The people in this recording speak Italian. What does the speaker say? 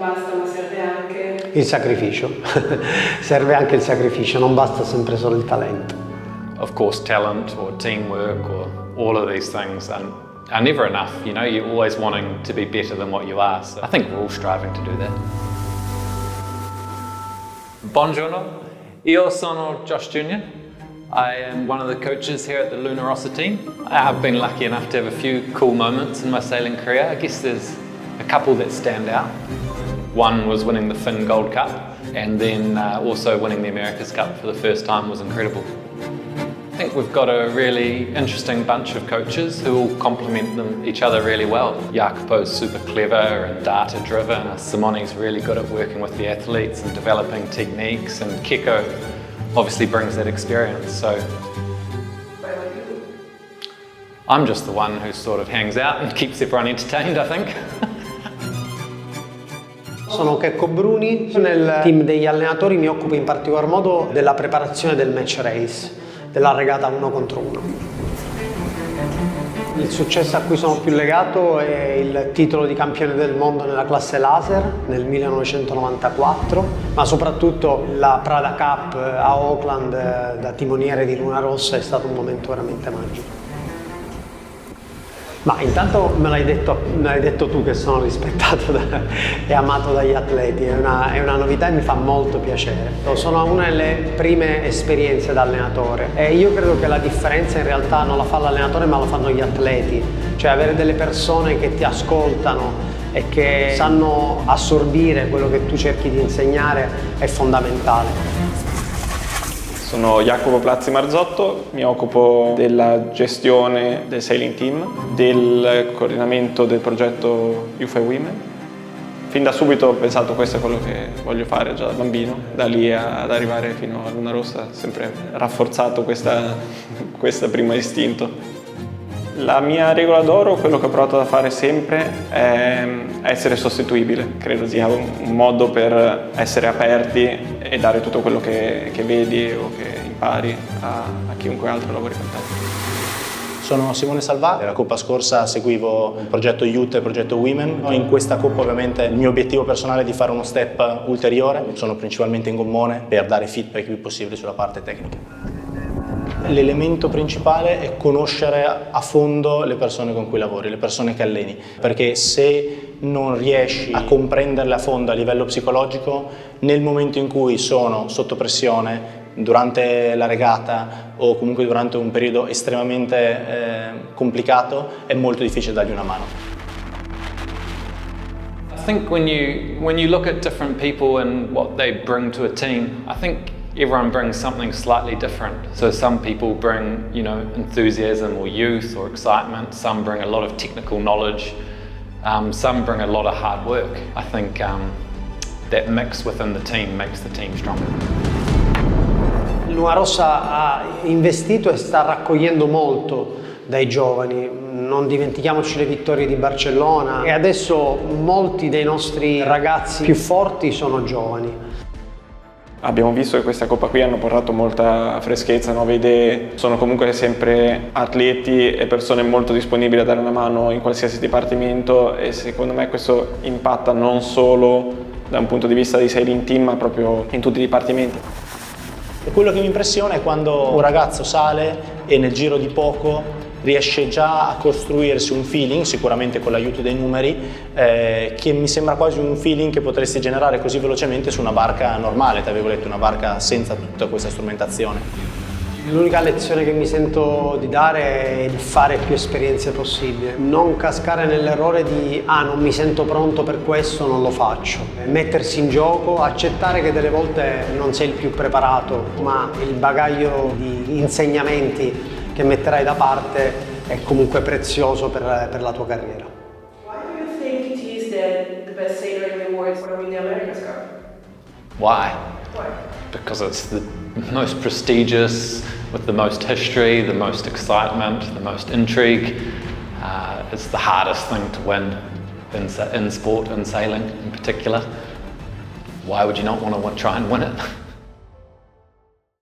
basta, ma serve anche il sacrificio. Serve anche il sacrificio, non basta sempre solo il talento. Of course, talent or teamwork or all of these things are never enough. You know, you're always wanting to be better than what you are. So I think we're all striving to do that. Buongiorno, io sono Josh Jr. I am one of the coaches here at the Luna Rossa team. I've been lucky enough to have a few cool moments in my sailing career. I guess there's a couple that stand out. One was winning the Finn Gold Cup, and then also winning the America's Cup for the first time was incredible. I think we've got a really interesting bunch of coaches who all complement each other really well. Jacopo's super clever and data driven. Simone's really good at working with the athletes and developing techniques, and Keko obviously brings that experience. So I'm just the one who sort of hangs out and keeps everyone entertained, I think. Sono Checco Bruni, nel team degli allenatori mi occupo in particolar modo della preparazione del match race, della regata 1 contro 1. Il successo a cui sono più legato è il titolo di campione del mondo nella classe laser nel 1994, ma soprattutto la Prada Cup a Auckland da timoniere di Luna Rossa è stato un momento veramente magico. Ma intanto me l'hai detto tu che sono rispettato e amato dagli atleti, è una novità e mi fa molto piacere. Sono una delle prime esperienze da allenatore e io credo che la differenza in realtà non la fa l'allenatore ma la fanno gli atleti, cioè avere delle persone che ti ascoltano e che sanno assorbire quello che tu cerchi di insegnare è fondamentale. Sono Jacopo Plazzi Marzotto, mi occupo della gestione del sailing team, del coordinamento del progetto UFI Women. Fin da subito ho pensato questo è quello che voglio fare già da bambino, da lì ad arrivare fino a Luna Rossa, ho sempre rafforzato questo primo istinto. La mia regola d'oro, quello che ho provato a fare sempre, è essere sostituibile. Credo sia un modo per essere aperti e dare tutto quello che vedi o che impari a chiunque altro lavori con te. Sono Simone Salvà, la coppa scorsa seguivo il progetto Youth e il progetto Women. In questa coppa ovviamente il mio obiettivo personale è di fare uno step ulteriore. Sono principalmente in gommone per dare feedback il più possibile sulla parte tecnica. L'elemento principale è conoscere a fondo le persone con cui lavori, le persone che alleni, perché se non riesci a comprenderle a fondo a livello psicologico, nel momento in cui sono sotto pressione, durante la regata o comunque durante un periodo estremamente complicato, è molto difficile dargli una mano. I think when you look at different people and what they bring to a team, I think everyone brings something slightly different. So some people bring, you know, enthusiasm or youth or excitement. Some bring a lot of technical knowledge. Some bring a lot of hard work. I think that mix within the team makes the team stronger. Luna Rossa ha investito e sta raccogliendo molto dai giovani. Non dimentichiamoci le vittorie di Barcellona e adesso molti dei nostri ragazzi più forti sono giovani. Abbiamo visto che questa Coppa qui hanno portato molta freschezza, nuove idee, sono comunque sempre atleti e persone molto disponibili a dare una mano in qualsiasi dipartimento e secondo me questo impatta non solo da un punto di vista di sailing team ma proprio in tutti i dipartimenti. E quello che mi impressiona è quando un ragazzo sale e nel giro di poco riesce già a costruirsi un feeling, sicuramente con l'aiuto dei numeri, che mi sembra quasi un feeling che potresti generare così velocemente su una barca normale, tra virgolette, una barca senza tutta questa strumentazione. L'unica lezione che mi sento di dare è di fare più esperienze possibile, non cascare nell'errore di non mi sento pronto per questo, non lo faccio. Mettersi in gioco, accettare che delle volte non sei il più preparato, ma il bagaglio di insegnamenti che metterai da parte è comunque prezioso per la tua carriera. Why do you think it is the best sailor in the world for winning the America's Cup? Why? Why? Because it's the most prestigious, with the most history, the most excitement, the most intrigue. It's the hardest thing to win in sport, in sailing in particular. Why would you not want to try and win it?